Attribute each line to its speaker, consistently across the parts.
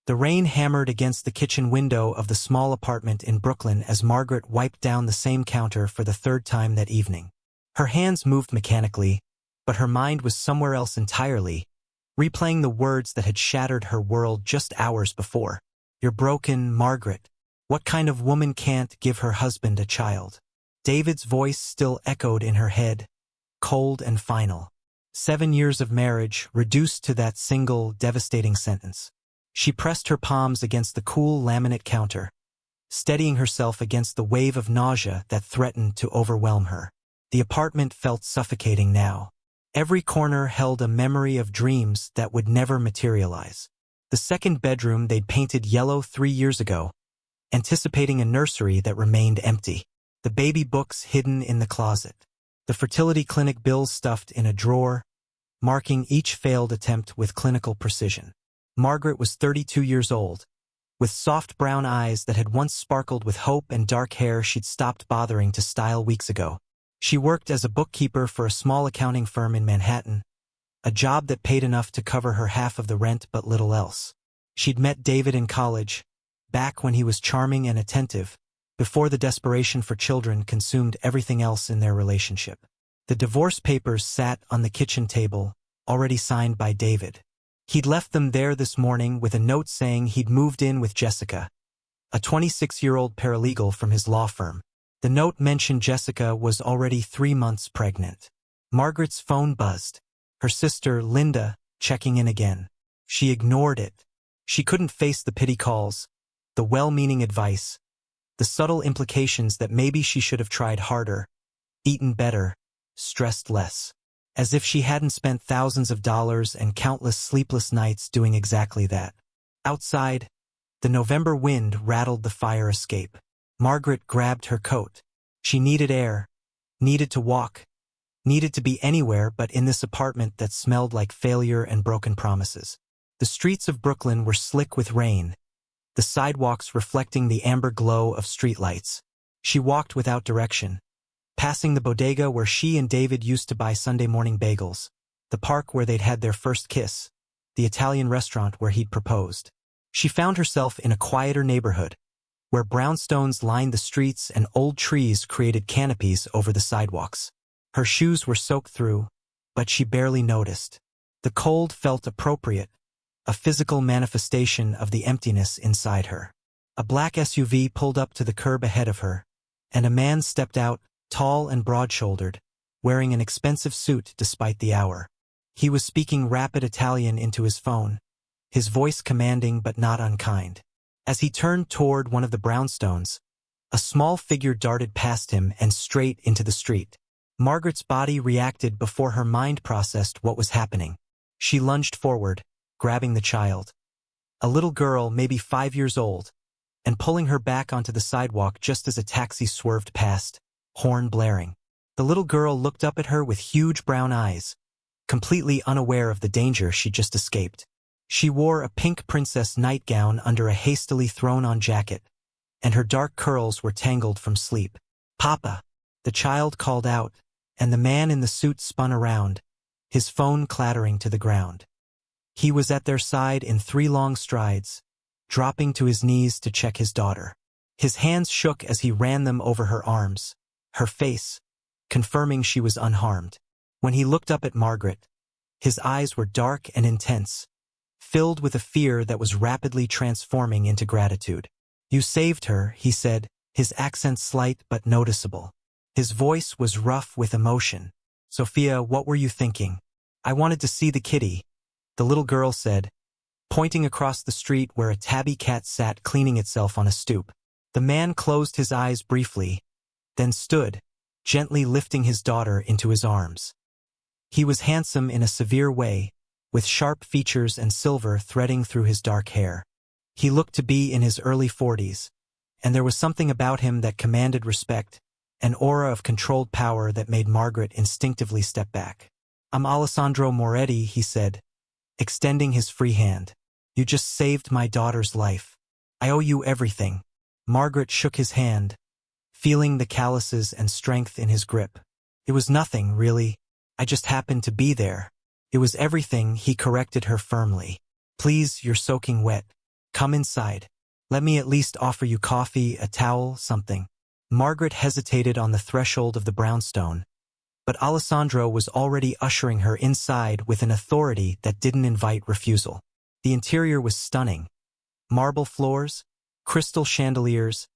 Speaker 1: The rain hammered against the kitchen window of the small apartment in Brooklyn as Margaret wiped down the same counter for the third time that evening. Her hands moved mechanically, but her mind was somewhere else entirely, replaying the words that had shattered her world just hours before. "You're broken, Margaret. What kind of woman can't give her husband a child?" David's voice still echoed in her head, cold and final. 7 years of marriage reduced to that single, devastating sentence. She pressed her palms against the cool laminate counter, steadying herself against the wave of nausea that threatened to overwhelm her. The apartment felt suffocating now. Every corner held a memory of dreams that would never materialize. The second bedroom they'd painted yellow 3 years ago, anticipating a nursery that remained empty. The baby books hidden in the closet. The fertility clinic bills stuffed in a drawer, marking each failed attempt with clinical precision. Margaret was 32 years old, with soft brown eyes that had once sparkled with hope and dark hair she'd stopped bothering to style weeks ago. She worked as a bookkeeper for a small accounting firm in Manhattan, a job that paid enough to cover her half of the rent but little else. She'd met David in college, back when he was charming and attentive, before the desperation for children consumed everything else in their relationship. The divorce papers sat on the kitchen table, already signed by David. He'd left them there this morning with a note saying he'd moved in with Jessica, a 26-year-old paralegal from his law firm. The note mentioned Jessica was already 3 months pregnant. Margaret's phone buzzed. Her sister, Linda, checking in again. She ignored it. She couldn't face the pity calls, the well-meaning advice, the subtle implications that maybe she should have tried harder, eaten better, stressed less. As if she hadn't spent thousands of dollars and countless sleepless nights doing exactly that. Outside, the November wind rattled the fire escape. Margaret grabbed her coat. She needed air, needed to walk, needed to be anywhere but in this apartment that smelled like failure and broken promises. The streets of Brooklyn were slick with rain, the sidewalks reflecting the amber glow of streetlights. She walked without direction, passing the bodega where she and David used to buy Sunday morning bagels, the park where they'd had their first kiss, the Italian restaurant where he'd proposed. She found herself in a quieter neighborhood, where brownstones lined the streets and old trees created canopies over the sidewalks. Her shoes were soaked through, but she barely noticed. The cold felt appropriate, a physical manifestation of the emptiness inside her. A black SUV pulled up to the curb ahead of her, and a man stepped out, tall and broad-shouldered, wearing an expensive suit despite the hour. He was speaking rapid Italian into his phone, his voice commanding but not unkind. As he turned toward one of the brownstones, a small figure darted past him and straight into the street. Margaret's body reacted before her mind processed what was happening. She lunged forward, grabbing the child. A little girl, maybe 5 years old, and pulling her back onto the sidewalk just as a taxi swerved past, horn blaring. The little girl looked up at her with huge brown eyes, completely unaware of the danger she'd just escaped. She wore a pink princess nightgown under a hastily thrown-on jacket, and her dark curls were tangled from sleep. "Papa!" the child called out, and the man in the suit spun around, his phone clattering to the ground. He was at their side in 3 long strides, dropping to his knees to check his daughter. His hands shook as he ran them over her arms, her face, confirming she was unharmed. When he looked up at Margaret, his eyes were dark and intense, filled with a fear that was rapidly transforming into gratitude. "You saved her," he said, his accent slight but noticeable. His voice was rough with emotion. "Sophia, what were you thinking?" "I wanted to see the kitty," the little girl said, pointing across the street where a tabby cat sat cleaning itself on a stoop. The man closed his eyes briefly, then stood, gently lifting his daughter into his arms. He was handsome in a severe way, with sharp features and silver threading through his dark hair. He looked to be in his early 40s, and there was something about him that commanded respect, an aura of controlled power that made Margaret instinctively step back. "I'm Alessandro Moretti," he said, extending his free hand. "You just saved my daughter's life. I owe you everything." Margaret shook his hand, feeling the calluses and strength in his grip. "It was nothing, really. I just happened to be there." "It was everything," he corrected her firmly. "Please, you're soaking wet." Come inside. Let me at least offer you coffee, a towel, something. Margaret hesitated on the threshold of the brownstone, but Alessandro was already ushering her inside with an authority that didn't invite refusal. The interior was stunning. Marble floors, crystal chandeliers,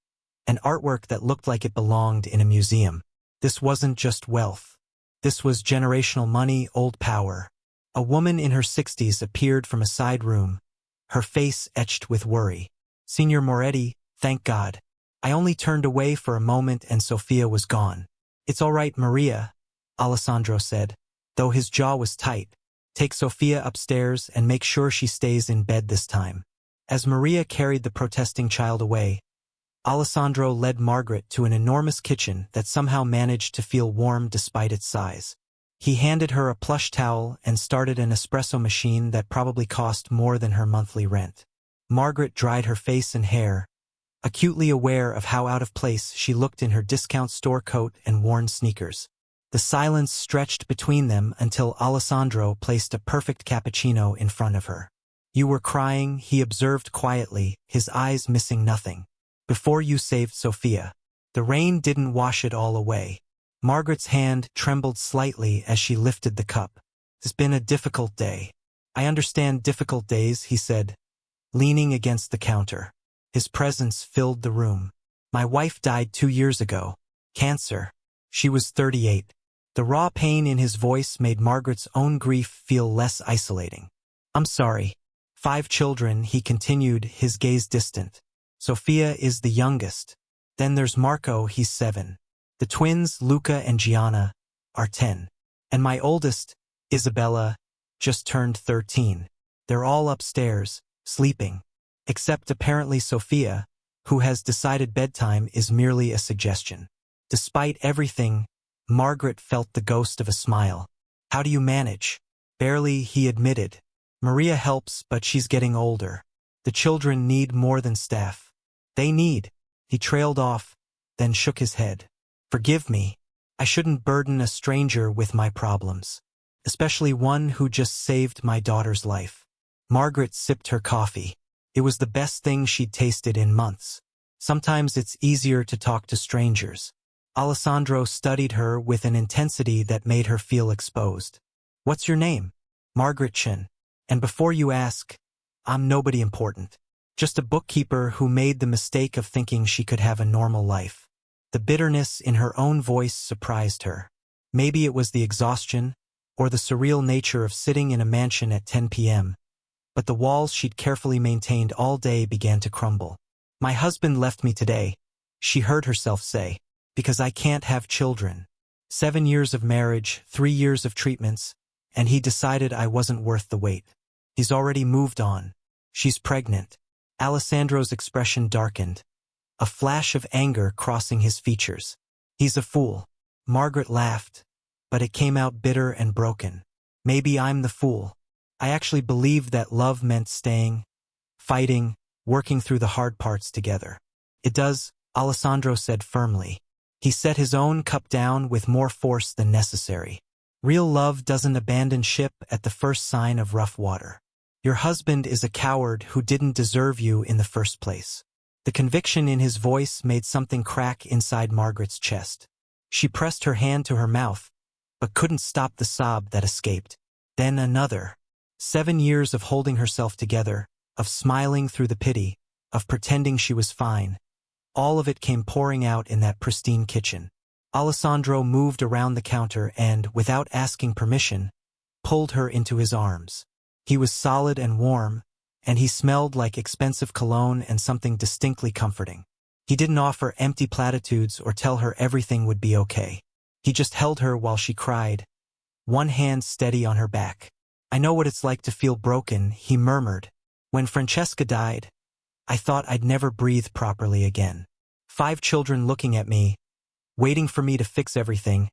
Speaker 1: and artwork that looked like it belonged in a museum. This wasn't just wealth. This was generational money, old power. A woman in her 60s appeared from a side room, her face etched with worry. Signor Moretti, thank God. I only turned away for a moment and Sofia was gone. It's all right, Maria, Alessandro said, though his jaw was tight. Take Sofia upstairs and make sure she stays in bed this time. As Maria carried the protesting child away, Alessandro led Margaret to an enormous kitchen that somehow managed to feel warm despite its size. He handed her a plush towel and started an espresso machine that probably cost more than her monthly rent. Margaret dried her face and hair, acutely aware of how out of place she looked in her discount store coat and worn sneakers. The silence stretched between them until Alessandro placed a perfect cappuccino in front of her. You were crying, he observed quietly, his eyes missing nothing. Before you saved Sofia. The rain didn't wash it all away. Margaret's hand trembled slightly as she lifted the cup. It's been a difficult day. I understand difficult days, he said, leaning against the counter. His presence filled the room. My wife died 2 years ago. Cancer. She was 38. The raw pain in his voice made Margaret's own grief feel less isolating. I'm sorry. 5 children, he continued, his gaze distant. Sofia is the youngest. Then there's Marco, he's 7. The twins, Luca and Gianna, are 10. And my oldest, Isabella, just turned 13. They're all upstairs, sleeping. Except apparently Sofia, who has decided bedtime is merely a suggestion. Despite everything, Margaret felt the ghost of a smile. How do you manage? Barely, he admitted. Maria helps, but she's getting older. The children need more than staff. They need. He trailed off, then shook his head. Forgive me. I shouldn't burden a stranger with my problems. Especially one who just saved my daughter's life. Margaret sipped her coffee. It was the best thing she'd tasted in months. Sometimes it's easier to talk to strangers. Alessandro studied her with an intensity that made her feel exposed. What's your name? Margaret Chin. And before you ask, I'm nobody important. Just a bookkeeper who made the mistake of thinking she could have a normal life. The bitterness in her own voice surprised her. Maybe it was the exhaustion, or the surreal nature of sitting in a mansion at 10 p.m., but the walls she'd carefully maintained all day began to crumble. My husband left me today, she heard herself say, because I can't have children. 7 years of marriage, 3 years of treatments, and he decided I wasn't worth the wait. He's already moved on. She's pregnant. Alessandro's expression darkened, a flash of anger crossing his features. He's a fool. Margaret laughed, but it came out bitter and broken. Maybe I'm the fool. I actually believed that love meant staying, fighting, working through the hard parts together. It does, Alessandro said firmly. He set his own cup down with more force than necessary. Real love doesn't abandon ship at the first sign of rough water. Your husband is a coward who didn't deserve you in the first place. The conviction in his voice made something crack inside Margaret's chest. She pressed her hand to her mouth, but couldn't stop the sob that escaped. Then another. 7 years of holding herself together, of smiling through the pity, of pretending she was fine. All of it came pouring out in that pristine kitchen. Alessandro moved around the counter and, without asking permission, pulled her into his arms. He was solid and warm, and he smelled like expensive cologne and something distinctly comforting. He didn't offer empty platitudes or tell her everything would be okay. He just held her while she cried, one hand steady on her back. I know what it's like to feel broken, he murmured. When Francesca died, I thought I'd never breathe properly again. 5 children looking at me, waiting for me to fix everything,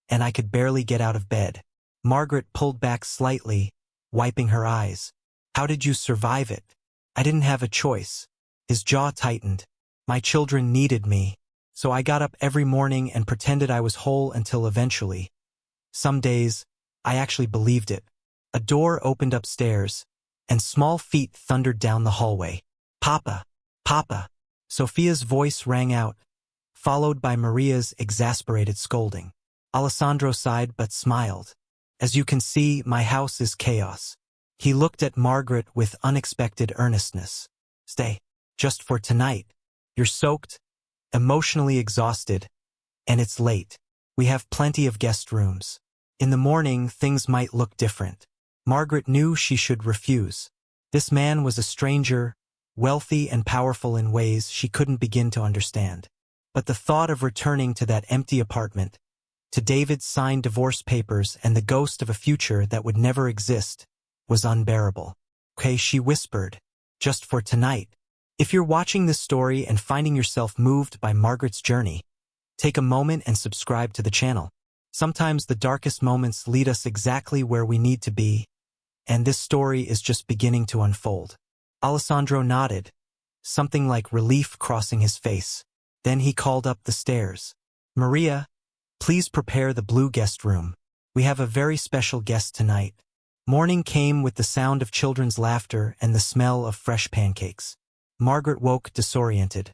Speaker 1: and I could barely get out of bed. Margaret pulled back slightly, wiping her eyes. How did you survive it? I didn't have a choice. His jaw tightened. My children needed me, so I got up every morning and pretended I was whole until eventually. Some days, I actually believed it. A door opened upstairs, and small feet thundered down the hallway. Papa! Papa! Sophia's voice rang out, followed by Maria's exasperated scolding. Alessandro sighed but smiled. As you can see, my house is chaos. He looked at Margaret with unexpected earnestness. Stay. Just for tonight. You're soaked, emotionally exhausted, and it's late. We have plenty of guest rooms. In the morning, things might look different. Margaret knew she should refuse. This man was a stranger, wealthy and powerful in ways she couldn't begin to understand. But the thought of returning to that empty apartment, to David's signed divorce papers and the ghost of a future that would never exist, was unbearable. Okay, she whispered, just for tonight. If you're watching this story and finding yourself moved by Margaret's journey, take a moment and subscribe to the channel. Sometimes the darkest moments lead us exactly where we need to be, and this story is just beginning to unfold. Alessandro nodded, something like relief crossing his face. Then he called up the stairs. Maria, please prepare the blue guest room. We have a very special guest tonight. Morning came with the sound of children's laughter and the smell of fresh pancakes. Margaret woke disoriented,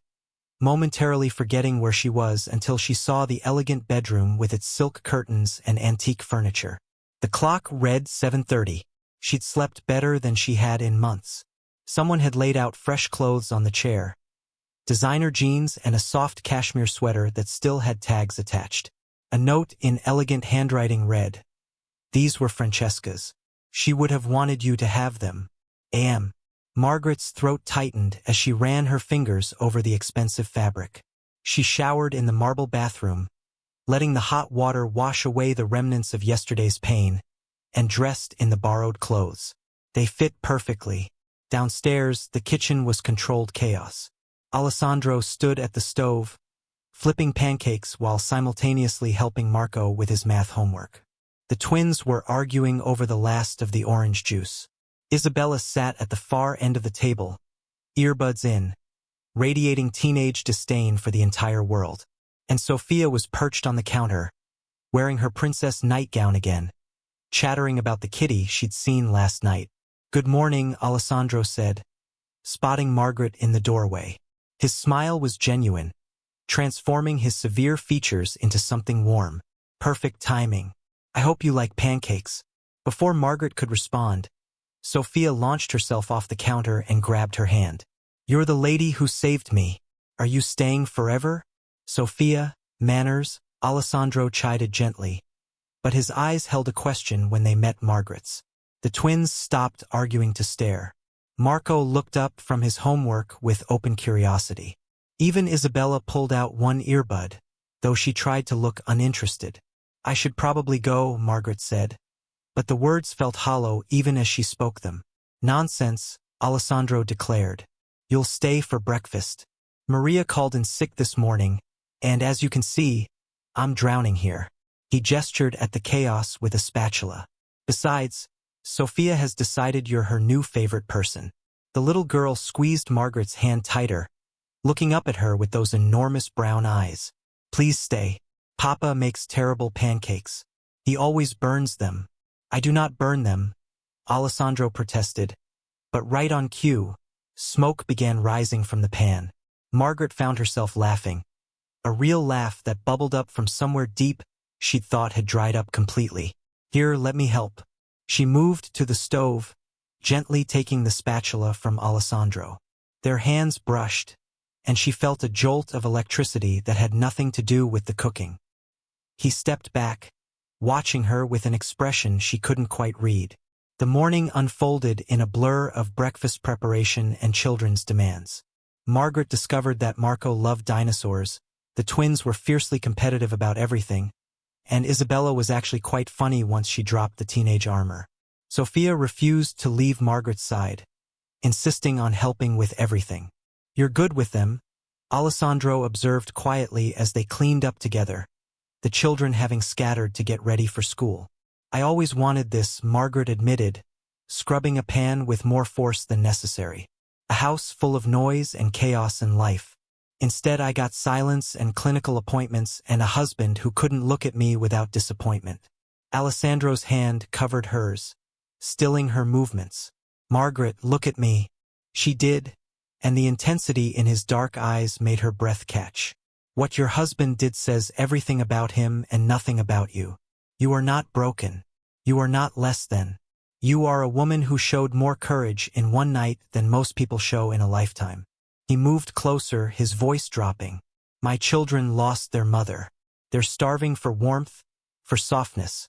Speaker 1: momentarily forgetting where she was until she saw the elegant bedroom with its silk curtains and antique furniture. The clock read 7:30. She'd slept better than she had in months. Someone had laid out fresh clothes on the chair, designer jeans and a soft cashmere sweater that still had tags attached. A note in elegant handwriting read, "These were Francesca's. She would have wanted you to have them. A.M." Margaret's throat tightened as she ran her fingers over the expensive fabric. She showered in the marble bathroom, letting the hot water wash away the remnants of yesterday's pain, and dressed in the borrowed clothes. They fit perfectly. Downstairs, the kitchen was controlled chaos. Alessandro stood at the stove, flipping pancakes while simultaneously helping Marco with his math homework. The twins were arguing over the last of the orange juice. Isabella sat at the far end of the table, earbuds in, radiating teenage disdain for the entire world. And Sophia was perched on the counter, wearing her princess nightgown again, chattering about the kitty she'd seen last night. "Good morning," Alessandro said, spotting Margaret in the doorway. His smile was genuine, transforming his severe features into something warm. Perfect timing. "I hope you like pancakes." Before Margaret could respond, Sophia launched herself off the counter and grabbed her hand. "You're the lady who saved me. Are you staying forever?" "Sophia, manners," Alessandro chided gently, but his eyes held a question when they met Margaret's. The twins stopped arguing to stare. Marco looked up from his homework with open curiosity. Even Isabella pulled out one earbud, though she tried to look uninterested. "I should probably go," Margaret said, but the words felt hollow even as she spoke them. "Nonsense," Alessandro declared. "You'll stay for breakfast. Maria called in sick this morning, and as you can see, I'm drowning here." He gestured at the chaos with a spatula. "Besides, Sophia has decided you're her new favorite person." The little girl squeezed Margaret's hand tighter, looking up at her with those enormous brown eyes. "Please stay. Papa makes terrible pancakes. He always burns them." "I do not burn them," Alessandro protested, but right on cue, smoke began rising from the pan. Margaret found herself laughing, a real laugh that bubbled up from somewhere deep she'd thought had dried up completely. "Here, let me help." She moved to the stove, gently taking the spatula from Alessandro. Their hands brushed, and she felt a jolt of electricity that had nothing to do with the cooking. He stepped back, watching her with an expression she couldn't quite read. The morning unfolded in a blur of breakfast preparation and children's demands. Margaret discovered that Marco loved dinosaurs, the twins were fiercely competitive about everything, and Isabella was actually quite funny once she dropped the teenage armor. Sophia refused to leave Margaret's side, insisting on helping with everything. "You're good with them," Alessandro observed quietly as they cleaned up together, the children having scattered to get ready for school. "I always wanted this," Margaret admitted, scrubbing a pan with more force than necessary. "A house full of noise and chaos and life. Instead, I got silence and clinical appointments and a husband who couldn't look at me without disappointment." Alessandro's hand covered hers, stilling her movements. "Margaret, look at me." She did, and the intensity in his dark eyes made her breath catch. What your husband did says everything about him and nothing about you. You are not broken. You are not less than. You are a woman who showed more courage in one night than most people show in a lifetime. He moved closer, his voice dropping. My children lost their mother. They're starving for warmth, for softness,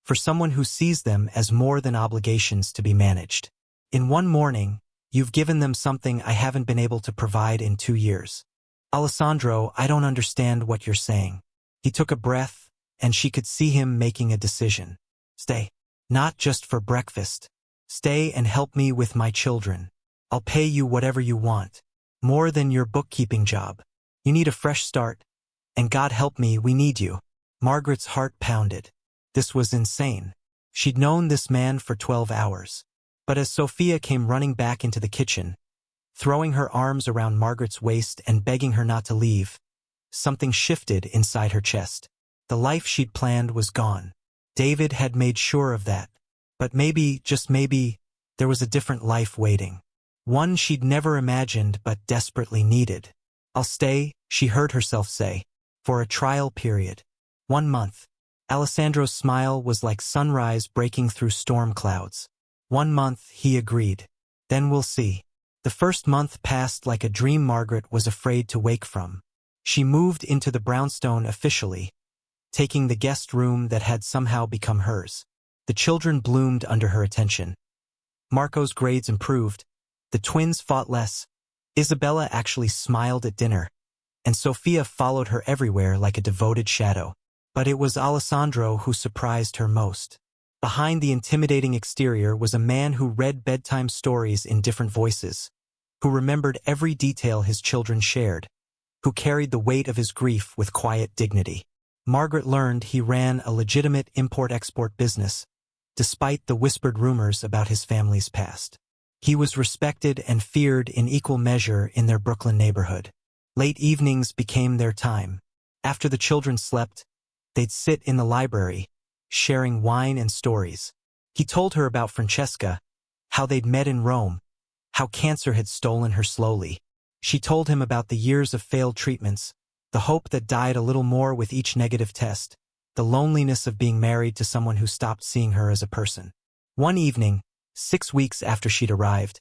Speaker 1: for someone who sees them as more than obligations to be managed. In one morning, you've given them something I haven't been able to provide in 2 years. Alessandro, I don't understand what you're saying. He took a breath, and she could see him making a decision. Stay. Not just for breakfast. Stay and help me with my children. I'll pay you whatever you want. More than your bookkeeping job. You need a fresh start. And God help me, we need you. Margaret's heart pounded. This was insane. She'd known this man for 12 hours. But as Sophia came running back into the kitchen, throwing her arms around Margaret's waist and begging her not to leave, something shifted inside her chest. The life she'd planned was gone. David had made sure of that. But maybe, just maybe, there was a different life waiting. One she'd never imagined but desperately needed. I'll stay, she heard herself say, for a trial period. 1 month. Alessandro's smile was like sunrise breaking through storm clouds. 1 month, he agreed. Then we'll see. The first month passed like a dream Margaret was afraid to wake from. She moved into the brownstone officially, taking the guest room that had somehow become hers. The children bloomed under her attention. Marco's grades improved. The twins fought less. Isabella actually smiled at dinner, and Sophia followed her everywhere like a devoted shadow. But it was Alessandro who surprised her most. Behind the intimidating exterior was a man who read bedtime stories in different voices, who remembered every detail his children shared, who carried the weight of his grief with quiet dignity. Margaret learned he ran a legitimate import-export business, despite the whispered rumors about his family's past. He was respected and feared in equal measure in their Brooklyn neighborhood. Late evenings became their time. After the children slept, they'd sit in the library, sharing wine and stories. He told her about Francesca, how they'd met in Rome, how cancer had stolen her slowly. She told him about the years of failed treatments, the hope that died a little more with each negative test, the loneliness of being married to someone who stopped seeing her as a person. One evening, 6 weeks after she'd arrived,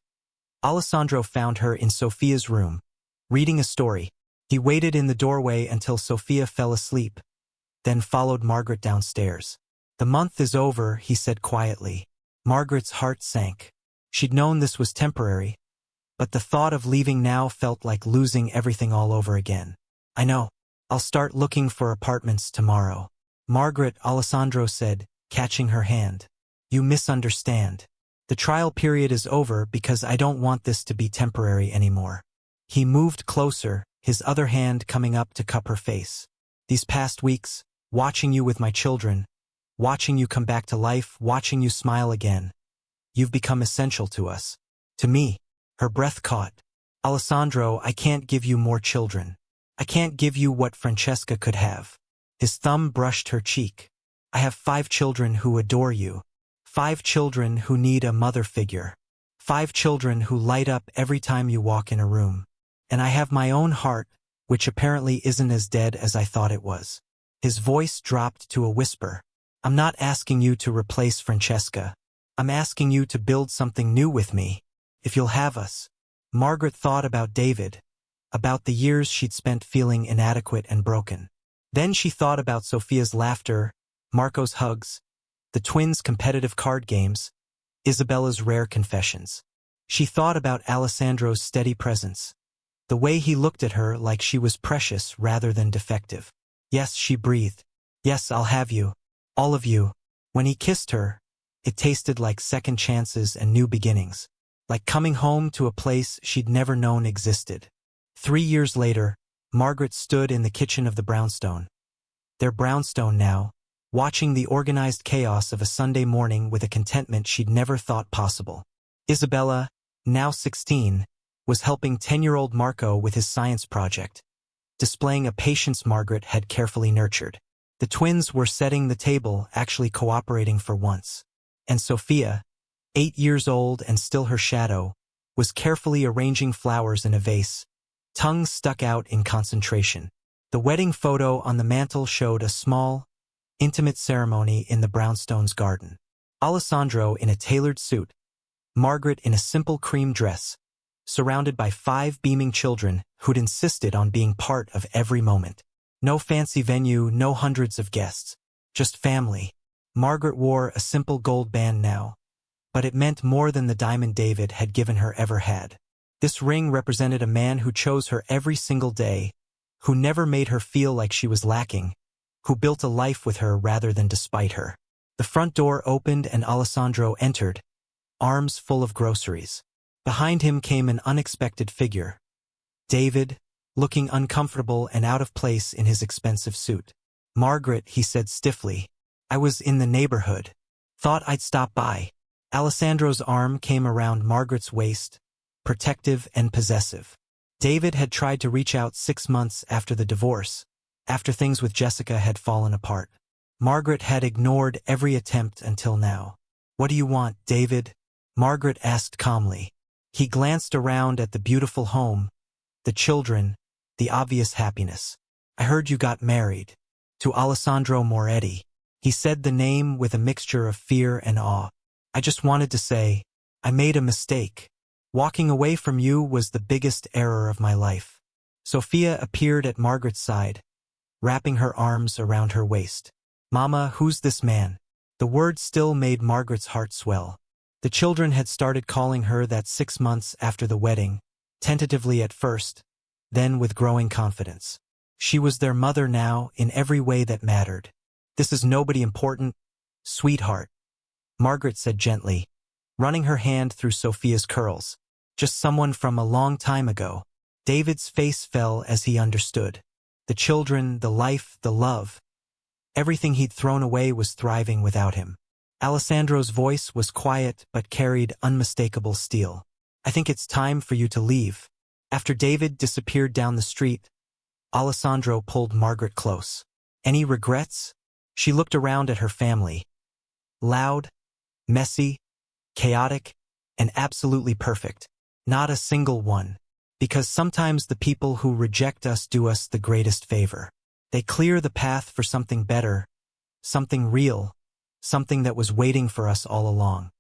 Speaker 1: Alessandro found her in Sophia's room, reading a story. He waited in the doorway until Sophia fell asleep, then followed Margaret downstairs. The month is over, he said quietly. Margaret's heart sank. She'd known this was temporary, but the thought of leaving now felt like losing everything all over again. I know. I'll start looking for apartments tomorrow. Margaret, Alessandro said, catching her hand. You misunderstand. The trial period is over because I don't want this to be temporary anymore. He moved closer, his other hand coming up to cup her face. These past weeks, watching you with my children, watching you come back to life, watching you smile again. You've become essential to us. To me. Her breath caught. Alessandro, I can't give you more children. I can't give you what Francesca could have. His thumb brushed her cheek. I have 5 children who adore you. 5 children who need a mother figure. 5 children who light up every time you walk in a room. And I have my own heart, which apparently isn't as dead as I thought it was. His voice dropped to a whisper. I'm not asking you to replace Francesca. I'm asking you to build something new with me, if you'll have us. Margaret thought about David, about the years she'd spent feeling inadequate and broken. Then she thought about Sophia's laughter, Marco's hugs, the twins' competitive card games, Isabella's rare confessions. She thought about Alessandro's steady presence, the way he looked at her like she was precious rather than defective. Yes, she breathed. Yes, I'll have you. All of you. When he kissed her, it tasted like second chances and new beginnings, like coming home to a place she'd never known existed. 3 years later, Margaret stood in the kitchen of the brownstone. Their brownstone now, watching the organized chaos of a Sunday morning with a contentment she'd never thought possible. Isabella, now 16, was helping 10-year-old Marco with his science project, displaying a patience Margaret had carefully nurtured. The twins were setting the table, actually cooperating for once. And Sophia, 8 years old and still her shadow, was carefully arranging flowers in a vase, tongue stuck out in concentration. The wedding photo on the mantel showed a small, intimate ceremony in the brownstones' garden. Alessandro in a tailored suit, Margaret in a simple cream dress, surrounded by 5 beaming children who'd insisted on being part of every moment. No fancy venue, no hundreds of guests, just family. Margaret wore a simple gold band now, but it meant more than the diamond David had given her ever had. This ring represented a man who chose her every single day, who never made her feel like she was lacking, who built a life with her rather than despite her. The front door opened and Alessandro entered, arms full of groceries. Behind him came an unexpected figure. David, looking uncomfortable and out of place in his expensive suit. "Margaret," he said stiffly, "I was in the neighborhood. Thought I'd stop by." Alessandro's arm came around Margaret's waist, protective and possessive. David had tried to reach out 6 months after the divorce, after things with Jessica had fallen apart. Margaret had ignored every attempt until now. "What do you want, David?" Margaret asked calmly. He glanced around at the beautiful home, the children, the obvious happiness. "I heard you got married." To Alessandro Moretti. He said the name with a mixture of fear and awe. "I just wanted to say, I made a mistake. Walking away from you was the biggest error of my life." Sophia appeared at Margaret's side, wrapping her arms around her waist. "Mama, who's this man?" The word still made Margaret's heart swell. The children had started calling her that 6 months after the wedding, tentatively at first, then with growing confidence. She was their mother now in every way that mattered. "This is nobody important, sweetheart," Margaret said gently, running her hand through Sophia's curls. "Just someone from a long time ago." David's face fell as he understood. The children, the life, the love. Everything he'd thrown away was thriving without him. Alessandro's voice was quiet but carried unmistakable steel. "I think it's time for you to leave." After David disappeared down the street, Alessandro pulled Margaret close. "Any regrets?" She looked around at her family. Loud, messy, chaotic, and absolutely perfect. Not a single one. Because sometimes the people who reject us do us the greatest favor. They clear the path for something better, something real, something that was waiting for us all along.